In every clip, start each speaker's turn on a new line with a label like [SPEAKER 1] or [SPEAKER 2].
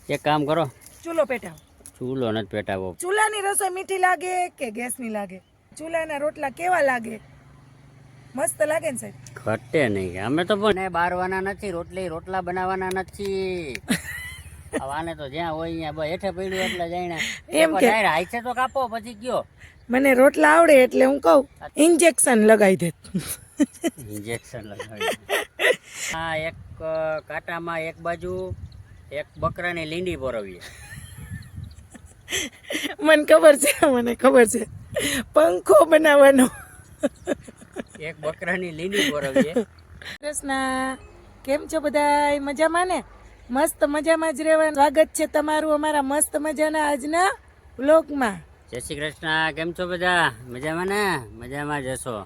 [SPEAKER 1] એક કામ કરો,
[SPEAKER 2] ચૂલો પેટાવો.
[SPEAKER 1] ચૂલો નથી પેટાવો.
[SPEAKER 2] ચૂલાની રસોઈ મીઠી લાગે કે ગેસની લાગે? ચૂલાના રોટલા કેવા લાગે? મસ્ત લાગે ને સાહેબ?
[SPEAKER 1] ઘટે નહીં. અમે તો પણ બારવાના નથી, રોટલા બનાવવાના નથી. આને તો જ્યાં હોય અહીંયા હેઠે પડ્યું એટલે જઈને
[SPEAKER 2] એમ કે
[SPEAKER 1] હાઈસે તો કાપો પછી ગયો.
[SPEAKER 2] મને રોટલા આવડે એટલે હું કહું ઇન્જેક્શન લગાવી દે.
[SPEAKER 1] ઇન્જેક્શન લગાવી. હા, એક કાંટામાં એક બાજુ એક બકરાની લીંડી પોરવીએ.
[SPEAKER 2] મને ખબર છે પંખો બનાવવાનો.
[SPEAKER 1] એક બકરાની લીંડી પોરવીએ.
[SPEAKER 2] કૃષ્ણ, કેમ છો બધા? મજામાં ને? મસ્ત મજામાં જ રહેવાનું. સ્વાગત છે તમારું અમારા મસ્ત મજાના આજના વ્લોગમાં.
[SPEAKER 1] જય શ્રી કૃષ્ણ. કેમ છો બધા? મજામાં ને? મજામાં જ હશો.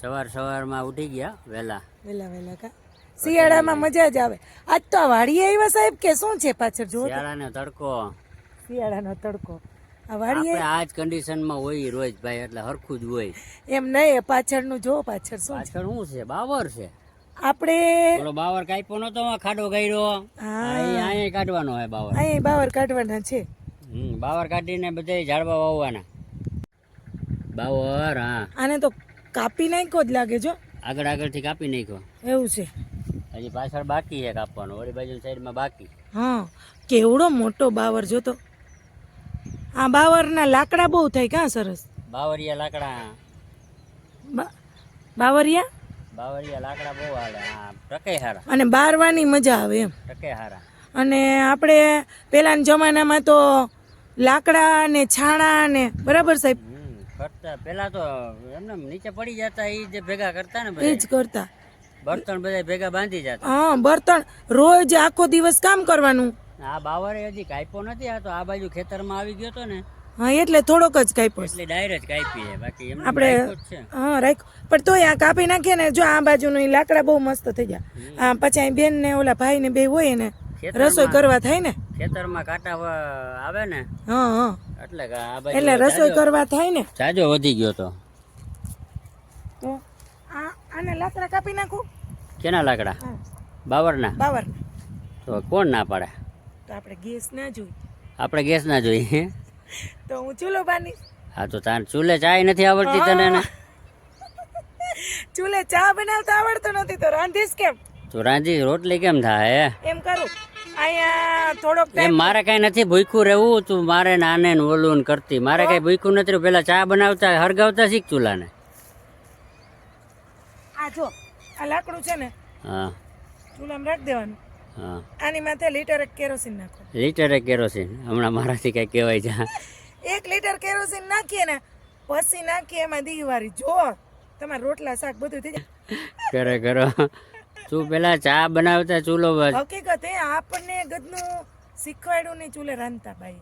[SPEAKER 1] સવારમાં ઉઠી ગયા વહેલા
[SPEAKER 2] કા શિયાળામાં મજા જ આવે. આજ તો આ વાડીએ આવ્યા સાહેબ કે શું છે પાછળ? જો
[SPEAKER 1] શિયાળાનો
[SPEAKER 2] તડકો આ વાડીએ
[SPEAKER 1] આ જ કન્ડિશનમાં હોય રોજ ભાઈ, એટલે હરખું જ હોય.
[SPEAKER 2] એમ નહીં, પાછળનું જો પાછળ શું
[SPEAKER 1] છે? બાવર છે.
[SPEAKER 2] આપણે
[SPEAKER 1] પેલો બાવર કાપ્યો નતો, ખાડો ગાયરો. અહીંયા કાઢવાનો હોય બાવર.
[SPEAKER 2] અહીં બાવર કાઢવાના છે.
[SPEAKER 1] બાવર કાઢીને બધા ઝાડવા વાવવાના. બાવર
[SPEAKER 2] આને તો કાપી નાખ્યો જ લાગે જો.
[SPEAKER 1] આગળથી કાપી નાખ્યો.
[SPEAKER 2] એવું છે.
[SPEAKER 1] હજી પાછળ બાકી છે કાપવાનું, ઓલી બાજુ સાઈડમાં બાકી.
[SPEAKER 2] હા, કેવડો મોટો બાવર જોતો. આ બાવરના લાકડા બહુ થાય કા સરસ.
[SPEAKER 1] બાવરિયા લાકડા બહુ આવે. હા, ટકે હારા. અને
[SPEAKER 2] બારવાની મજા આવે એમ.
[SPEAKER 1] ટકે હારા.
[SPEAKER 2] અને આપણે પેલાના જમાનામાં તો લાકડા ને છાણા ને બરાબર સાહેબ
[SPEAKER 1] કરતા. પેલા તો એમને નીચે પડી જતા, એ જે ભેગા કરતા ને
[SPEAKER 2] એ જ કરતા.
[SPEAKER 1] બર્તન બધા ભેગા બાંધી જતા.
[SPEAKER 2] હા, બર્તન રોજ આખો દિવસ કામ કરવાનું.
[SPEAKER 1] આ બાવરે હજી કાપ્યો નથી. આ તો આ બાજુ ખેતરમાં આવી ગયો તો ને.
[SPEAKER 2] હા, એટલે થોડોક જ કાપ્યો.
[SPEAKER 1] એટલે ડાયરેક્ટ કાપી છે. બાકી એમને
[SPEAKER 2] આપણે હા રાખ. પણ તોય આ કાપી નાખીએ ને, જો આ બાજુનું ઈ લાકડા બહુ મસ્ત થઈ જાય. આ પછી અહીં બેન ને ઓલા ભાઈ ને બે હોય ને રસોઈ કરવા થાય ને.
[SPEAKER 1] ખેતરમાં કાંટા આવે ને.
[SPEAKER 2] હા
[SPEAKER 1] એટલે
[SPEAKER 2] એટલે રસોઈ કરવા થાય ને.
[SPEAKER 1] જાજો વધી ગયો તો
[SPEAKER 2] આને લાકડા કાપી નાખું.
[SPEAKER 1] કેના લાકડા? બાવરના. તો કોણ ના પાડે?
[SPEAKER 2] તો આપણે ગેસ ના જોઈ.
[SPEAKER 1] આપણે ગેસ ના જોઈએ
[SPEAKER 2] તો હું ચૂલો બાની.
[SPEAKER 1] હા, તો તાર ચૂલે ચાય નથી આવડતી તને ને?
[SPEAKER 2] ચૂલે ચા બનાવતા આવડતો નથી તો રાંધીશ કેમ?
[SPEAKER 1] તો રાંધી રોટલી કેમ થાય?
[SPEAKER 2] એમ કરું અહીંયા થોડોક
[SPEAKER 1] એમ મારે કઈ નથી ભૂખ્યું રહેવું. તું મારે નાને ને ઓલું ને કરતી. મારે કઈ ભૂખ્યું નથી રહેવું. પેલા ચા બનાવતા હરગાવતા શીખ ચૂલાને.
[SPEAKER 2] આ જો આ લાકડું છે ને,
[SPEAKER 1] હા,
[SPEAKER 2] ચૂલામાં રાખી દેવાનું.
[SPEAKER 1] હા,
[SPEAKER 2] આની માથે લીટર કેરોસીન નાખો.
[SPEAKER 1] Litre kerosene? હમણાં મારાથી કઈ કહેવાય છે?
[SPEAKER 2] 1 લીટર કેરોસીન નાખીએ ને પછી નાખીએ એમાં દીવારી. જો તમારે રોટલા શાક બધું થઈ જાય.
[SPEAKER 1] કરો તું પેલા ચા બનાવતા ચૂલો
[SPEAKER 2] હકીકત એ આપણને ગદનું શીખવાડ્યું નહીં ચૂલે રાંધતા. ભાઈ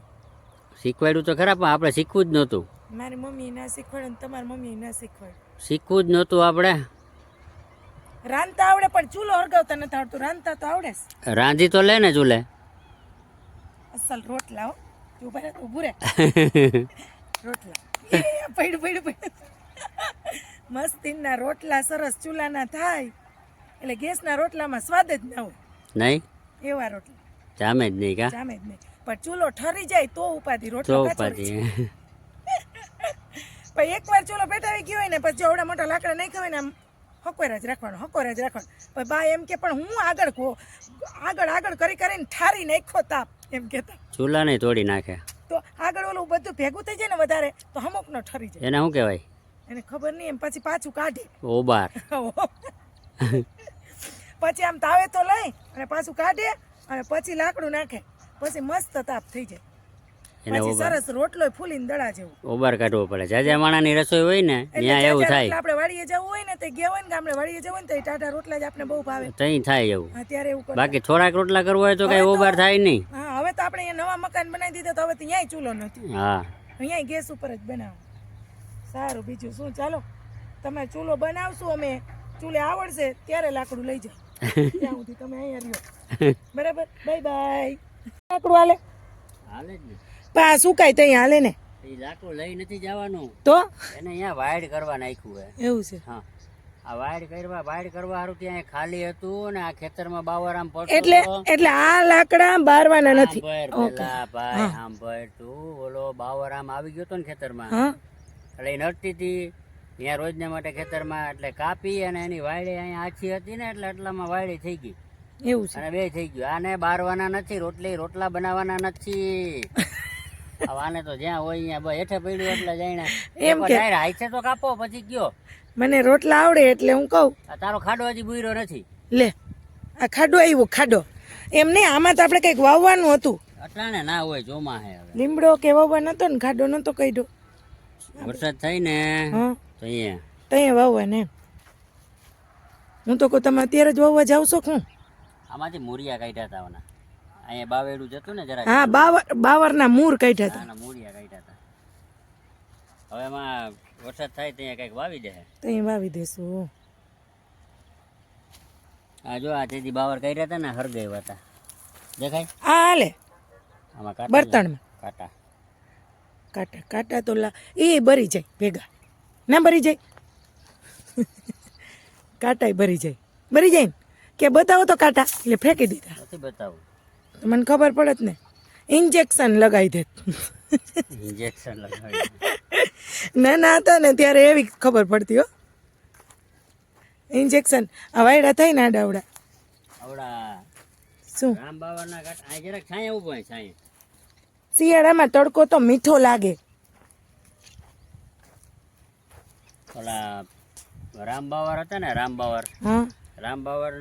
[SPEAKER 1] શીખવાડ્યું તો ખરા, પણ આપણે શીખવું જ નહોતું.
[SPEAKER 2] મારી મમ્મી ના શીખવાડ્યું ને તમારી મમ્મી ના શીખવાડ્યું.
[SPEAKER 1] શીખવું જ નહોતું. આપણે
[SPEAKER 2] રાંધતા આવડે પણ ચૂલો હરગાવતા નથી આવડતું. રાંધતા તો આવડે. રાંધી
[SPEAKER 1] તો લે ને ચૂલે.
[SPEAKER 2] અસલ રોટલા ઉભું રે. રોટલા પડ્યું મસ્તીના રોટલા સરસ ચૂલાના થાય એટલે ગેસના રોટલામાં સ્વાદ જ ના હોય.
[SPEAKER 1] નહીં,
[SPEAKER 2] એવા રોટલા
[SPEAKER 1] જામે જ નહીં.
[SPEAKER 2] જામે જ નહીં. પણ ચૂલો ઠરી જાય તો ઉપાધિ. રોટલો પણ એકવાર ચૂલો પેટાવી ગયો હોય ને પછી આવડા મોટા લાકડા નાખ્યા હોય ને આમ હકોર જ રાખવાનો. પણ બા એમ કે પણ હું આગળ કરીને ઠારી નાખ્યો તાપ એમ કેતા.
[SPEAKER 1] ચૂલા નહીં તોડી નાખે
[SPEAKER 2] તો આગળ ઓલું બધું ભેગું થઈ જાય ને વધારે તો અમુક નો ઠરી જાય.
[SPEAKER 1] એને શું કહેવાય?
[SPEAKER 2] એને ખબર નહીં. એમ પછી પાછું કાઢે
[SPEAKER 1] ઓબાર.
[SPEAKER 2] પછી આમ તાવે તો લઈ અને પાછું કાઢે અને પછી લાકડું નાખે. પછી મસ્ત તાપ થઈ જાય. પછી સરસ રોટલો ફૂલીને દડા જેવું.
[SPEAKER 1] ઓબાર કાઢવો પડે. જાજા માણાની રસોઈ હોય ને ત્યાં એવું થાય.
[SPEAKER 2] આપણે વાડીએ જવું હોય ને તો ગયા હોય ને ગામડે વાડીએ જવું હોય ને તો ટાટા રોટલા જ આપણે બહુ ભાવે.
[SPEAKER 1] તઈ થાય એવું.
[SPEAKER 2] અત્યારે એવું.
[SPEAKER 1] બાકી થોડાક રોટલા કરવા હોય તો કઈ ઓબાર થાય નહીં.
[SPEAKER 2] હા, હવે તો આપણે અહીંયા નવા મકાન બનાવી દીધા તો હવે તો અહીંયા ચૂલો નથી.
[SPEAKER 1] હા,
[SPEAKER 2] અહીંયા ગેસ ઉપર જ બનાવો. સારું, બીજું શું? ચાલો તમે ચૂલો બનાવશું, અમે ચૂલે આવડશે ત્યારે લાકડું લઈ જાઓ. ત્યાં સુધી તમે અહીંયા રહ્યો. બરાબર, બાય બાય. લાકડું હાલે
[SPEAKER 1] જ ને.
[SPEAKER 2] પા સુકાય તો અહીંયા હાલે ને.
[SPEAKER 1] એ લાકડું લઈ નથી જવાનું
[SPEAKER 2] તો
[SPEAKER 1] એને અહીંયા વાઈડ કરવા નાખ્યું હે.
[SPEAKER 2] એવું છે?
[SPEAKER 1] હા, આ વાડ કરવા હારું ત્યાં ખાલી હતું ને આ ખેતરમાં બાવરામ
[SPEAKER 2] એટલે
[SPEAKER 1] પડતો
[SPEAKER 2] એટલે આ લાકડા બારવાના નથી.
[SPEAKER 1] પેલા ભાઈ સાંભળ તું ઓલો બાવરામ આવી ગયો તો ને ખેતરમાં
[SPEAKER 2] હા
[SPEAKER 1] એટલે એ નડતી હતી ત્યાં રોજના માટે ખેતરમાં એટલે કાપી અને એની વાયડી અહીંયા આછી હતી ને એટલે એટલામાં વાયડી થઈ ગઈ
[SPEAKER 2] એવું છે.
[SPEAKER 1] અને બે થઈ ગયું આને બારવાના નથી રોટલા બનાવવાના નથી આને તો જ્યાં હોય અહીંયા હેઠે પડ્યું એટલે જઈને
[SPEAKER 2] એમ કે
[SPEAKER 1] હાઈસે તો કાપો પછી ગયો
[SPEAKER 2] મને રોટલા આવડે એટલે હું કહું
[SPEAKER 1] આ તારો ખાડો હજી બુયરો નથી
[SPEAKER 2] લે આ ખાડો આવ્યો ખાડો એમ નહીં આમાં તો આપણે કંઈક વાવવાનું હતું
[SPEAKER 1] અટાણે ના હોય ચોમા હે હવે
[SPEAKER 2] લીમડો કે વાવવા નતો ને ખાડો નતો કઈડો
[SPEAKER 1] વરસાદ થાય ને
[SPEAKER 2] હા
[SPEAKER 1] તો અહીંયા
[SPEAKER 2] ત્યાં વાવવાને એમ હું તો કહું તમે અત્યારે જ વાવવા જાવ છો શું
[SPEAKER 1] આમાંથી મૂરિયા કાઢ્યા હતા ઓના અહીંયા બાવેડું જતું ને જરા
[SPEAKER 2] હા બાવરના મૂર કાઢ્યા હતા
[SPEAKER 1] આના મૂરિયા કાઢ્યા હતા હવે એમાં વરસાદ થાય ત્યાં કંઈક વાવી દે
[SPEAKER 2] ત્યાં વાવી દેશું.
[SPEAKER 1] આ જો આ તેથી બાવર કાઢ્યા હતા ને હરગાવ્યા હતા દેખાય
[SPEAKER 2] આ હાલે
[SPEAKER 1] આમાં કાંટા
[SPEAKER 2] બર્તણમાં
[SPEAKER 1] કાંટા
[SPEAKER 2] કાંટા કાંટા તો એ ભરી જાય ભેગા ના ભરી જાય કાંટા ભરી જાય ને કે બતાવો તો કાંટા એટલે ફેંકી દીધા
[SPEAKER 1] નથી બતાવું
[SPEAKER 2] તો મને ખબર પડે જ ને ઇન્જેક્શન લગાવી દે
[SPEAKER 1] ઇન્જેક્શન લગાવી
[SPEAKER 2] નાના હતા ને ત્યારે એવી ખબર પડતી હો ઇન્જેક્શન આ વાયડા થાય ને આડાવડા
[SPEAKER 1] આવડા
[SPEAKER 2] શું
[SPEAKER 1] રામ બાવાના કાંટા આ જરાક છાંય ઉભો હોય છાંય
[SPEAKER 2] શિયાળામાં તડકો તો મીઠો લાગે.
[SPEAKER 1] ઓલા રામ બાવર હતા ને રામ બાવર
[SPEAKER 2] હા
[SPEAKER 1] રામ બાવર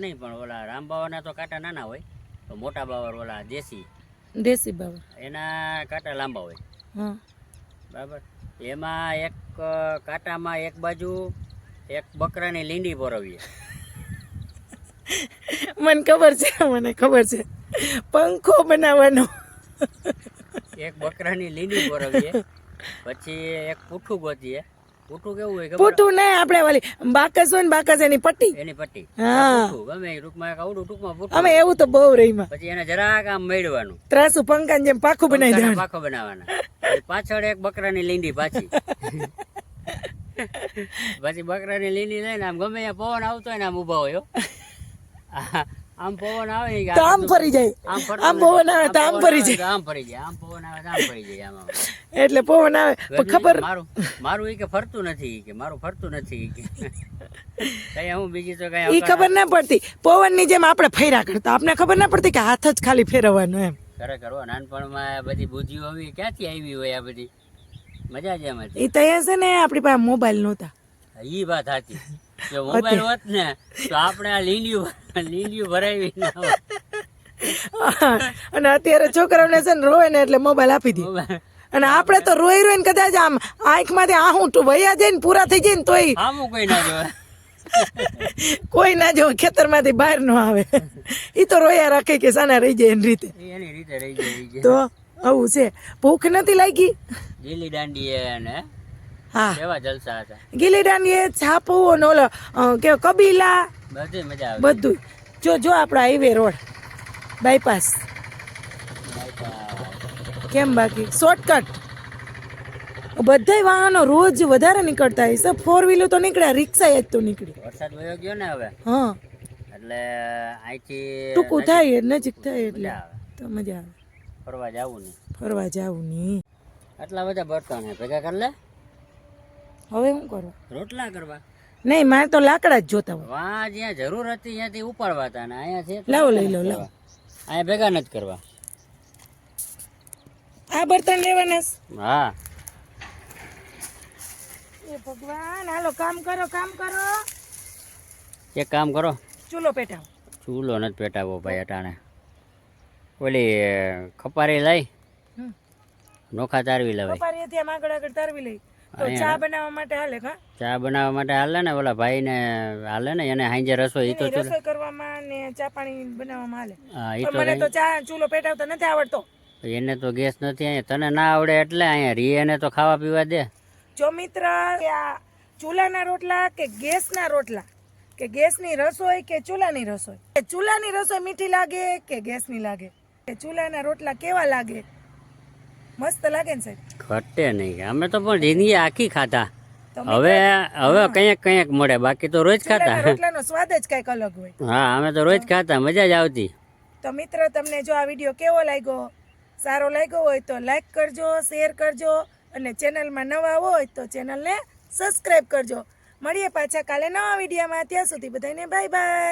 [SPEAKER 1] નહીં પણ ઓલા રામ બાવરના તો કાંટા નાના હોય તો મોટા બાવર ઓલા
[SPEAKER 2] દેશી બાબા
[SPEAKER 1] એના કાંટા લાંબા હોય
[SPEAKER 2] હા
[SPEAKER 1] બરાબર એમાં એક કાંટામાં એક બાજુ એક બકરાની લીંડી પરોવીએ
[SPEAKER 2] મને ખબર છે પંખો બનાવવાનો
[SPEAKER 1] એક બકરાની લીંડી પરોવીએ પછી એક પૂઠું ગોતીએ પૂઠું કેવું હોય
[SPEAKER 2] પૂઠું નહીં આપણે વાલી બાકસ હોય ને બાકસ એની પટ્ટી હા
[SPEAKER 1] ગમે એ ટૂંકમાં આવડું ટૂંકમાં પૂઠું
[SPEAKER 2] અમે એવું તો બહુ રહીમાં
[SPEAKER 1] પછી એને જરાક આમ મેળવાનું
[SPEAKER 2] ત્રાસુ પંખાની જેમ પાખું બનાવી દેવાનું
[SPEAKER 1] પાખો બનાવવાના પાછળ એક બકરાની લીંડી પાછી પછી બકરાની લીંડી લઈને આમ ગમે ત્યાં પવન આવતો હોય ને આમ ઉભા હોય આમ પવન આવે
[SPEAKER 2] તો આમ ફરી જાય આમ પવન આવે તો આમ ફરી જાય
[SPEAKER 1] આમ ફરી જાય આમ પવન આવે તો આમ ફરી જાય આમ
[SPEAKER 2] એટલે પવન આવે પણ ખબર
[SPEAKER 1] મારું ઈ કે ફરતું નથી કે મારું ફરતું નથી કે કઈ હું બીજી તો કઈ
[SPEAKER 2] ઈ ખબર ના પડતી પવન ની જેમ આપણે ફેરા કરતા આપણે ખબર ના પડતી કે હાથ જ ખાલી ફેરવવાનું એમ
[SPEAKER 1] ખરેખર નાનપણમાં બધી બુદ્ધિઓ આવી ક્યાંથી આવી હોય આ બધી મજા જ એમ હતી
[SPEAKER 2] ઈ તો છે ને આપણી પાસે મોબાઈલ નહોતા
[SPEAKER 1] ઈ વાત સાચી જો મોબાઈલ હોત ને તો આપણે આ લીંડિયું ભરાવી ના હોત.
[SPEAKER 2] અને અત્યારે છોકરાઓને છે ને રોય ને એટલે મોબાઈલ આપી દે અને આપણે તો રોઈ રોઈને કદાચ આમ આંખમાંથી આહું વયા જાય ને પૂરા થઈ જાય ને તોય
[SPEAKER 1] આમું કોઈ ના જોવે
[SPEAKER 2] કોઈ ના જો ખેતરમાંથી બહાર ન આવે ઈ તો રોયા રાખે કે સાના રહી જાય એની રીતે
[SPEAKER 1] એની રીતે રહી જાય
[SPEAKER 2] તો આવું છે. ભૂખ નથી લાગી
[SPEAKER 1] ગીલી દાંડી ને
[SPEAKER 2] હા
[SPEAKER 1] કેવા જલસા હતા
[SPEAKER 2] ગીલી દાંડી છાપો ને ઓલો કે કબીલા
[SPEAKER 1] બધી મજા આવે
[SPEAKER 2] બધું જો આપણા હાઈવે રોડ બાયપાસ કેમ બાકી શોર્ટકટ બધાય વાહનો રોજ વધારે નીકળતા હશે. 4 વ્હીલર તો નીકળ્યા રિક્ષા જ તો નીકળી.
[SPEAKER 1] વરસાદ વયો ગયો ને હવે
[SPEAKER 2] હા
[SPEAKER 1] એટલે અહીંથી
[SPEAKER 2] ટૂંકું થાય નજીક થાય એટલે તો મજા આવે
[SPEAKER 1] ફરવા જાવું નહીં આટલા બધા બર્તન હે ભેગા કર લે
[SPEAKER 2] હવે શું કરું
[SPEAKER 1] રોટલા કરવા
[SPEAKER 2] નહીં મારે તો લાકડા જ જોતા હોય
[SPEAKER 1] વાં જ્યાં જરૂર હતી ત્યાંથી ઉપાડવા હતા ને અહીંયા છે
[SPEAKER 2] લાવો લઈ લો લાવો
[SPEAKER 1] અહીંયા ભેગા નથી કરવા
[SPEAKER 2] આ બર્તન લેવાના
[SPEAKER 1] હા
[SPEAKER 2] એ ભગવાન હાલો કામ કરો
[SPEAKER 1] એક કામ કરો
[SPEAKER 2] ચૂલો પેટાવો
[SPEAKER 1] ચૂલો નથી પેટાવો ભાઈ અટાણે ઓલી ખપારી લઈ નોખા તારવી લેવાય
[SPEAKER 2] કપારી હતી આમ આગળ તારવી લઈ તો ચા બનાવવા માટે હાલે કા
[SPEAKER 1] ચા બનાવવા માટે હાલે ને ઓલા ભાઈ ને હાલે ને એને હાંજે રસોઈ તો
[SPEAKER 2] રસોઈ કરવામાં ને ચા પાણી બનાવવામાં હાલે
[SPEAKER 1] હા ઈ
[SPEAKER 2] પણ મને તો ચા ચૂલો પેટાવતા નથી આવડતો
[SPEAKER 1] એને તો ગેસ નથી અહીંયા તને ના આવડે એટલે અહીંયા રીએને તો ખાવા પીવા દે
[SPEAKER 2] જો મિત્ર આ ચૂલાના રોટલા કે ગેસના રોટલા કે ગેસની રસોઈ કે ચૂલાની રસોઈ ચૂલાની રસોઈ મીઠી લાગે કે ગેસની લાગે કે ચૂલાના રોટલા કેવા લાગે મસ્ત લાગે ને સાહેબ
[SPEAKER 1] ઘટે નહીં અમે તો પણ જિંદગી આખી ખાધા હવે કંઈક મળે, બાકી તો રોજ ખાતા.
[SPEAKER 2] ચૂલાના રોટલાનો સ્વાદ જ કંઈક અલગ હોય.
[SPEAKER 1] હા, અમે તો રોજ ખાતા, મજા જ આવતી.
[SPEAKER 2] તો મિત્રો, તમને જો આ વિડીયો કેવો લાગ્યો, સારો લાગ્યો હોય તો લાઈક કરજો, શેર કરજો, અને ચેનલમાં નવા હોય તો ચેનલને સબસ્ક્રાઈબ કરજો. મળીએ પાછા કાલે નવા વિડીયોમાં. ત્યાં સુધી બધાને બાય બાય.